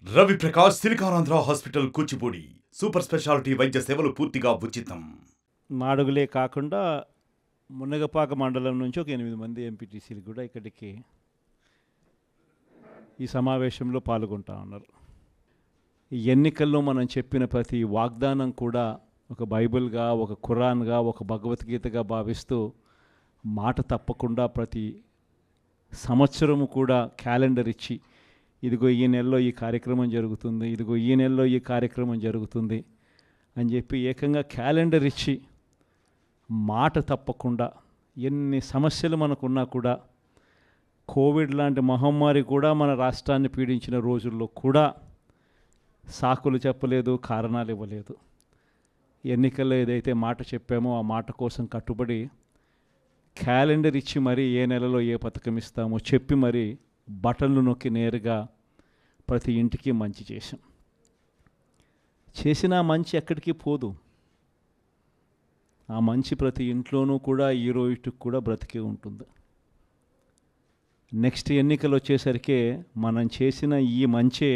Ravi Prakash Siliconandhra hospital Kuchipudi super speciality వైద్య సేవలు పూర్తిగా ఉచితం. మాడుగులే కాకుండా మునగపాక మండలం నుంచి ఒక 8 మంది ఎంపీటీసీలు కూడా ఇక్కడికి ఈ సమావేశంలో పాల్గొంటా ఉన్నారు. ఈ ఎన్నికల్లో మనం చెప్పిన ప్రతి వాగ్దానం కూడా ఒక బైబిల్గా, ఒక ఖురాన్గా, ఒక భగవద్గీతగా భావిస్తూ మాట తప్పకుండా ప్రతి సంవత్సరము కూడా క్యాలెండర్ ఇచ్చి, ఇదిగో ఈ నెలలో ఈ కార్యక్రమం జరుగుతుంది, ఇదిగో ఈ నెలలో ఈ కార్యక్రమం జరుగుతుంది అని చెప్పి ఏకంగా క్యాలెండర్ ఇచ్చి మాట తప్పకుండా ఎన్ని సమస్యలు మనకున్నా కూడా, కోవిడ్ లాంటి మహమ్మారి కూడా మన రాష్ట్రాన్ని పీడించిన రోజుల్లో కూడా సాకులు చెప్పలేదు, కారణాలు ఇవ్వలేదు. ఎన్నికల్లో ఏదైతే మాట చెప్పామో ఆ మాట కోసం కట్టుబడి క్యాలెండర్ ఇచ్చి మరీ ఏ నెలలో ఏ పథకం ఇస్తామో చెప్పి మరీ బటన్లు నొక్కి నేరుగా ప్రతి ఇంటికి మంచి చేశాం. చేసిన మంచి ఎక్కడికి పోదు. ఆ మంచి ప్రతి ఇంట్లోనూ కూడా ఈ రోజుకి కూడా బ్రతికే ఉంటుంది. నెక్స్ట్ ఎన్నికలు వచ్చేసరికి మనం చేసిన ఈ మంచే,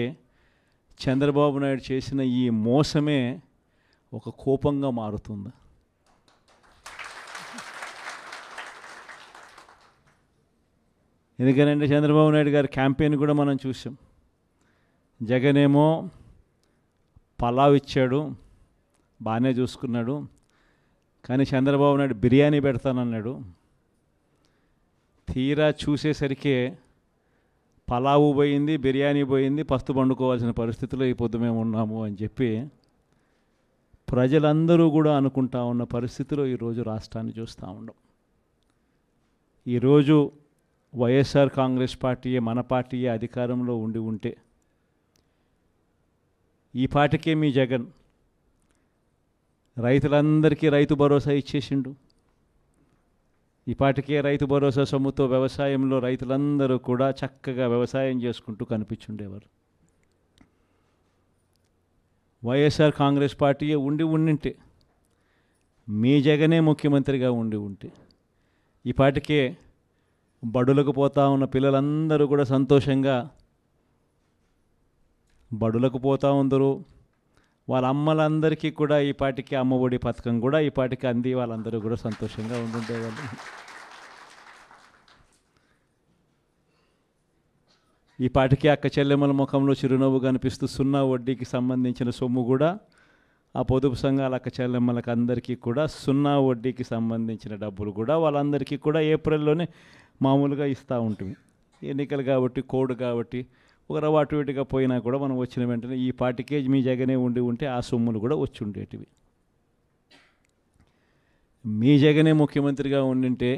చంద్రబాబు నాయుడు చేసిన ఈ మోసమే ఒక కోపంగా మారుతుంది. ఎందుకనంటే చంద్రబాబు నాయుడు గారి క్యాంపెయిన్ కూడా మనం చూసాం. జగన్ ఏమో పలావ్ ఇచ్చాడు, బాగానే చూసుకున్నాడు, కానీ చంద్రబాబు నాయుడు బిర్యానీ పెడతానన్నాడు. తీరా చూసేసరికి పలావు పోయింది, బిర్యానీ పోయింది, పస్తు పండుకోవాల్సిన పరిస్థితిలో ఈ పొద్దు మేము ఉన్నాము అని చెప్పి ప్రజలందరూ కూడా అనుకుంటా ఉన్న పరిస్థితిలో ఈరోజు రాష్ట్రాన్ని చూస్తూ ఉన్నాం. ఈరోజు వైఎస్ఆర్ కాంగ్రెస్ పార్టీయే, మన పార్టీయే అధికారంలో ఉండి ఉంటే ఈ పార్టీకే మీ జగన్ రైతులందరికీ రైతు భరోసా ఇచ్చేసిండు. ఈ పాటికే రైతు భరోసా సొమ్ముతో వ్యవసాయంలో రైతులందరూ కూడా చక్కగా వ్యవసాయం చేసుకుంటూ కనిపించుండేవారు. వైఎస్ఆర్ కాంగ్రెస్ పార్టీయే ఉండింటే, మీ జగనే ముఖ్యమంత్రిగా ఉంటే ఈ పాటికే బడులకు పోతా ఉన్న పిల్లలందరూ కూడా సంతోషంగా బడులకు పోతూ ఉందరు. వాళ్ళ అమ్మలందరికీ కూడా ఈ పాటికి అమ్మఒడి పథకం కూడా ఈ పాటికి అంది, వాళ్ళందరూ కూడా సంతోషంగా ఉండుండేవాళ్ళు. ఈ పాటికి అక్క చెల్లెమ్మల ముఖంలో చిరునవ్వు కనిపిస్తూ సున్నా వడ్డీకి సంబంధించిన సొమ్ము కూడా ఆ పొదుపు సంఘాల అక్క చెల్లెమ్మలకు అందరికీ కూడా సున్నా వడ్డీకి సంబంధించిన డబ్బులు కూడా వాళ్ళందరికీ కూడా ఏప్రిల్లోనే మామూలుగా ఇస్తూ ఉంటుంది. ఎన్నికలు కాబట్టి, కోడ్ కాబట్టి ఒక అటు ఇటుగా పోయినా కూడా మనం వచ్చిన వెంటనే ఈ పార్టీకే మీ జగనే ఉంటే ఆ సొమ్ములు కూడా వచ్చి ఉండేటివి. మీ జగనే ముఖ్యమంత్రిగా ఉండింటే,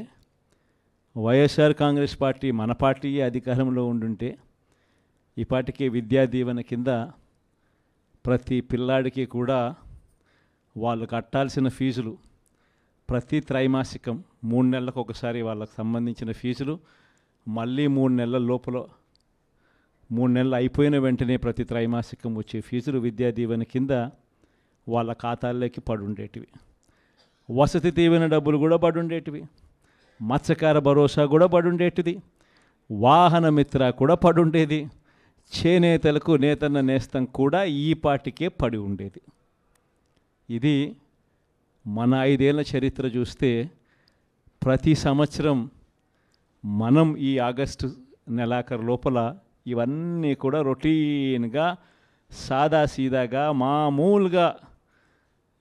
వైఎస్ఆర్ కాంగ్రెస్ పార్టీ మన పార్టీయే అధికారంలో ఉండుంటే ఈ పార్టీకి విద్యా దీవెన కింద ప్రతి పిల్లాడికి కూడా వాళ్ళు కట్టాల్సిన ఫీజులు ప్రతి త్రైమాసికం 3 నెలలకు ఒకసారి వాళ్ళకు సంబంధించిన ఫీజులు మళ్ళీ 3 నెలల లోపల 3 నెలలు అయిపోయిన వెంటనే ప్రతి త్రైమాసికం వచ్చే ఫీజులు విద్యా దీవెన కింద వాళ్ళ ఖాతాల్లోకి పడుండేటివి. వసతి దీవెన డబ్బులు కూడా పడుండేటివి. మత్స్యకార భరోసా కూడా పడుండేటిది. వాహన మిత్ర కూడా పడుండేది. చేనేతలకు నేతన్న నేస్తం కూడా ఈ పార్టీకే పడి ఉండేది. ఇది మన 5 ఏళ్ల చరిత్ర చూస్తే ప్రతి సంవత్సరం మనం ఈ ఆగస్టు నెలాఖరు లోపల ఇవన్నీ కూడా రొటీన్గా సాదాసీదాగా మామూలుగా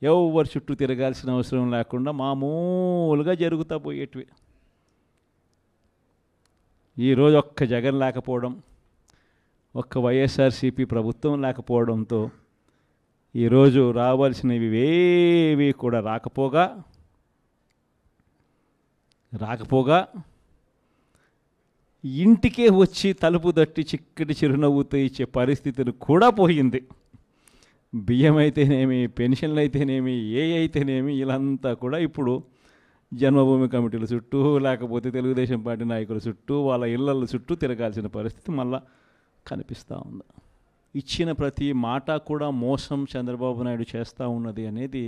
ఎవరు చుట్టూ తిరగాల్సిన అవసరం లేకుండా మామూలుగా జరుగుతూ పోయేటివి. ఈరోజు ఒక్క జగన్ లేకపోవడం, ఒక్క వైఎస్ఆర్సీపీ ప్రభుత్వం లేకపోవడంతో ఈరోజు రావాల్సినవి ఏవి కూడా రాకపోగా ఇంటికే వచ్చి తలుపు తట్టి చిక్కటి చిరునవ్వుతో ఇచ్చే పరిస్థితులు కూడా పోయింది. బియ్యం అయితేనేమి, పెన్షన్లు అయితేనేమి, అయితేనేమి వీళ్ళంతా కూడా ఇప్పుడు జన్మభూమి కమిటీల చుట్టూ, లేకపోతే తెలుగుదేశం పార్టీ నాయకుల చుట్టూ, వాళ్ళ ఇళ్ళ చుట్టూ తిరగాల్సిన పరిస్థితి మళ్ళా కనిపిస్తూ ఉంది. ఇచ్చిన ప్రతి మాట కూడా మోసం చంద్రబాబు నాయుడు చేస్తూ ఉన్నది అనేది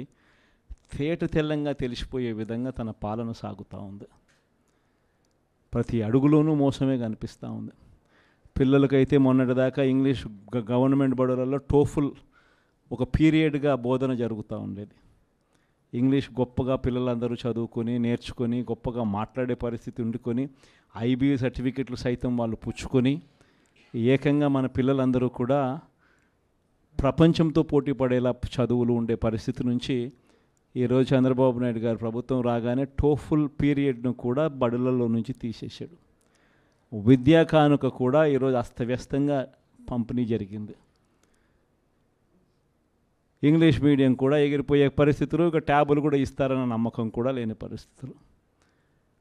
తేట తెల్లంగా తెలిసిపోయే విధంగా తన పాలన సాగుతూ ఉంది. ప్రతి అడుగులోనూ మోసమే కనిపిస్తూ ఉంది. పిల్లలకైతే మొన్నటిదాకా ఇంగ్లీష్ గవర్నమెంట్ బడులలో టోఫుల్ ఒక పీరియడ్గా బోధన జరుగుతూ ఉండేది. ఇంగ్లీష్ గొప్పగా పిల్లలందరూ చదువుకొని నేర్చుకొని గొప్పగా మాట్లాడే పరిస్థితి ఉండుకొని IBA సర్టిఫికెట్లు సైతం వాళ్ళు పుచ్చుకొని ఏకంగా మన పిల్లలందరూ కూడా ప్రపంచంతో పోటీ పడేలా చదువులు ఉండే పరిస్థితి నుంచి ఈరోజు చంద్రబాబు నాయుడు గారు ప్రభుత్వం రాగానే టోఫుల్ పీరియడ్ను కూడా బడులలో నుంచి తీసేశాడు. విద్యా కానుక కూడా ఈరోజు అస్తవ్యస్తంగా పంపిణీ జరిగింది. ఇంగ్లీష్ మీడియం కూడా ఎగిరిపోయే పరిస్థితులు, ఇక ట్యాబులు కూడా ఇస్తారన్న నమ్మకం కూడా లేని పరిస్థితులు.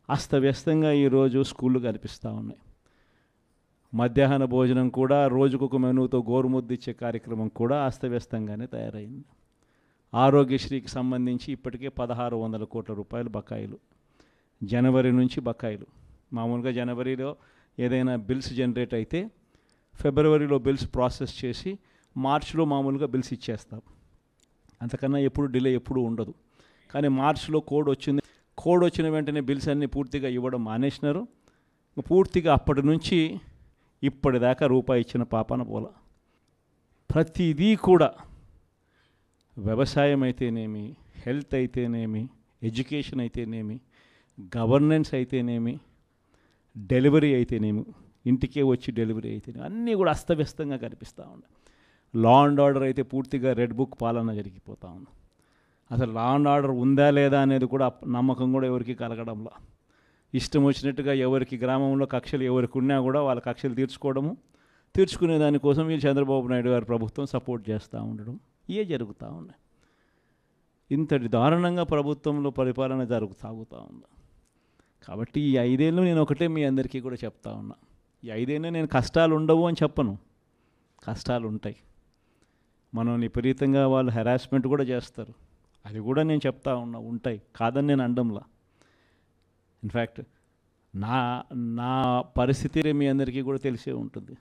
అస్తవ్యస్తంగా ఈరోజు స్కూళ్ళు కనిపిస్తూ ఉన్నాయి. మధ్యాహ్న భోజనం కూడా రోజుకొక మెనూతో గోరుముద్దు ఇచ్చే కార్యక్రమం కూడా అస్తవ్యస్తంగానే తయారైంది. ఆరోగ్యశ్రీకి సంబంధించి ఇప్పటికే 1600 కోట్ల రూపాయలు బకాయిలు, జనవరి నుంచి బకాయిలు. మామూలుగా జనవరిలో ఏదైనా బిల్స్ జనరేట్ అయితే ఫిబ్రవరిలో బిల్స్ ప్రాసెస్ చేసి మార్చిలో మామూలుగా బిల్స్ ఇచ్చేస్తాం. అంతకన్నా ఎప్పుడు డిలే ఎప్పుడు ఉండదు. కానీ మార్చిలో కోడ్ వచ్చింది. కోడ్ వచ్చిన వెంటనే బిల్స్ అన్నీ పూర్తిగా ఇవ్వడం మానేసినారు. పూర్తిగా అప్పటి నుంచి ఇప్పటిదాకా రూపాయి ఇచ్చిన పాపాన పోల. ప్రతిదీ కూడా వ్యవసాయం అయితేనేమి, హెల్త్ అయితేనేమి, ఎడ్యుకేషన్ అయితేనేమి, గవర్నెన్స్ అయితేనేమి, డెలివరీ అయితేనేమి, ఇంటికే వచ్చి డెలివరీ అయితేనేమి, అన్నీ కూడా అస్తవ్యస్తంగా కనిపిస్తూ ఉన్నాయి. లా అండ్ ఆర్డర్ అయితే పూర్తిగా రెడ్ బుక్ పాలన జరిగిపోతూ ఉంది. అసలు లా అండ్ ఆర్డర్ ఉందా లేదా అనేది కూడా నమ్మకం కూడా ఎవరికి కలగడంలా. ఇష్టం వచ్చినట్టుగా ఎవరికి గ్రామంలో కక్షలు ఎవరికి ఉన్నా కూడా వాళ్ళ కక్షలు తీర్చుకునే దానికోసం వీళ్ళు చంద్రబాబు నాయుడు గారి ప్రభుత్వం సపోర్ట్ చేస్తూ ఉండడం ఇవే జరుగుతూ ఉన్నాయి. ఇంతటి దారుణంగా ప్రభుత్వంలో పరిపాలన సాగుతూ ఉంది. కాబట్టి ఈ 5 ఏళ్ళు నేను ఒకటే మీ అందరికీ కూడా చెప్తా ఉన్నా. ఈ 5 ఏళ్ళు నేను కష్టాలు ఉండవు అని చెప్పను, కష్టాలు ఉంటాయి. మనల్ని విపరీతంగా వాళ్ళు హెరాస్మెంట్ కూడా చేస్తారు, అది కూడా నేను చెప్తా ఉన్నా, ఉంటాయి, కాదని నేను అనడంలా. ఇన్ఫ్యాక్ట్ నా పరిస్థితి మీ అందరికీ కూడా తెలిసే ఉంటుంది.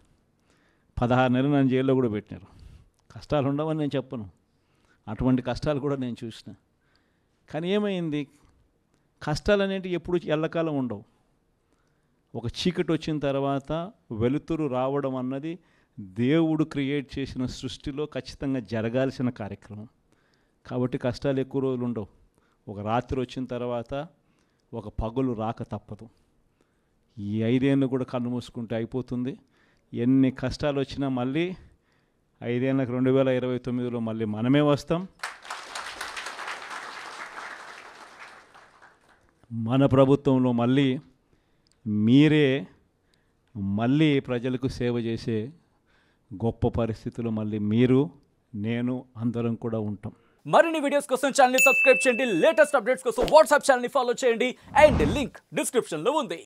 16 నెలలు నన్ను జైల్లో కూడా పెట్టినారు. కష్టాలు ఉండవని నేను చెప్పను, అటువంటి కష్టాలు కూడా నేను చూసిన. కానీ ఏమైంది, కష్టాలు అనేవి ఎప్పుడు ఎల్లకాలం ఉండవు. ఒక చీకటి వచ్చిన తర్వాత వెలుతురు రావడం అన్నది దేవుడు క్రియేట్ చేసిన సృష్టిలో ఖచ్చితంగా జరగాల్సిన కార్యక్రమం. కాబట్టి కష్టాలు ఎక్కువ రోజులు ఉండవు. ఒక రాత్రి వచ్చిన తర్వాత ఒక పగలు రాక తప్పదు. ఈ 5 ఏళ్ళు కూడా కన్ను మూసుకుంటే అయిపోతుంది. ఎన్ని కష్టాలు వచ్చినా మళ్ళీ 5 ఏళ్ళకి 2029లో మళ్ళీ మనమే వస్తాం. మన ప్రభుత్వంలో మళ్ళీ మీరే మళ్ళీ ప్రజలకు సేవ చేసే గొప్ప పరిస్థితులు మళ్ళీ మీరు నేను అందరం కూడా ఉంటాం. మరిన్ని వీడియోస్ కోసం ఛానల్ ని సబ్స్క్రైబ్ చేయండి. లేటెస్ట్ అప్డేట్స్ కోసం వాట్సాప్ ఛానల్ ని ఫాలో చేయండి. అండ్ లింక్ డిస్క్రిప్షన్ లో ఉంది.